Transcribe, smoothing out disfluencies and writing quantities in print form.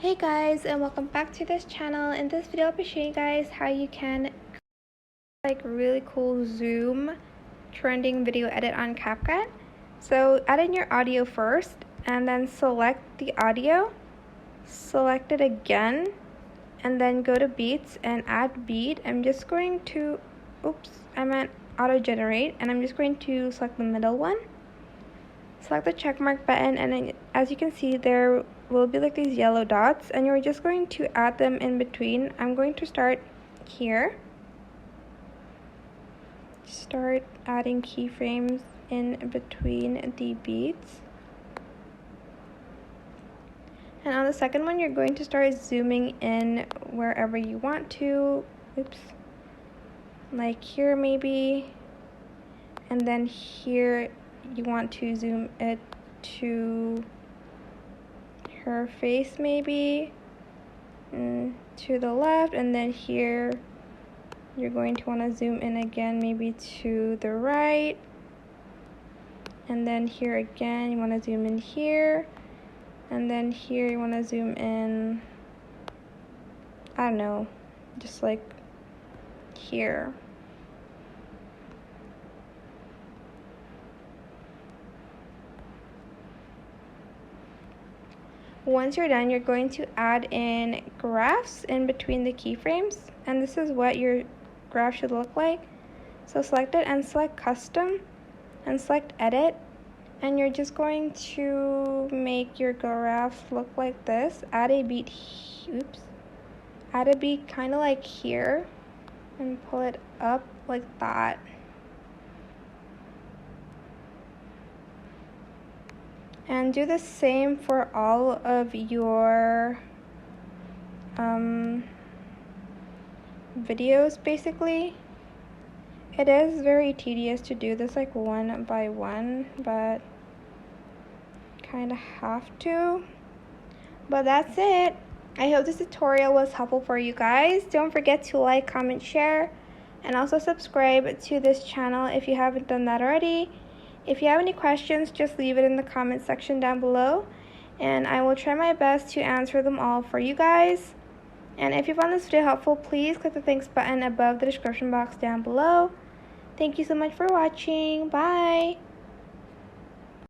Hey guys, and welcome back to this channel. In this video I'll be showing you guys how you can really cool zoom trending video edit on CapCut. So add in your audio first and then select the audio, select it again, and then go to beats and add beat. I'm just going to auto generate, and I'm just going to select the middle one. Select the check mark button, and then, as you can see, there will be like these yellow dots, and you're just going to add them in between. I'm going to start here. Start adding keyframes in between the beats. And on the second one, you're going to start zooming in wherever you want to. Like here maybe. And then here you want to zoom it to her face maybe, and to the left, and then here you're going to want to zoom in again maybe to the right, and then here again you want to zoom in here, and then here you want to zoom in, I don't know, just like here. Once you're done, you're going to add in graphs in between the keyframes, and this is what your graph should look like. So select it and select custom and select edit, and you're just going to make your graph look like this. Add a beat kind of like here and pull it up like that. And do the same for all of your videos basically. It is very tedious to do this like one by one, but kind of have to. But that's it. I hope this tutorial was helpful for you guys. Don't forget to like, comment, share, and also subscribe to this channel if you haven't done that already. If you have any questions, just leave it in the comment section down below, and I will try my best to answer them all for you guys. And if you found this video helpful, please click the thanks button above the description box down below. Thank you so much for watching. Bye!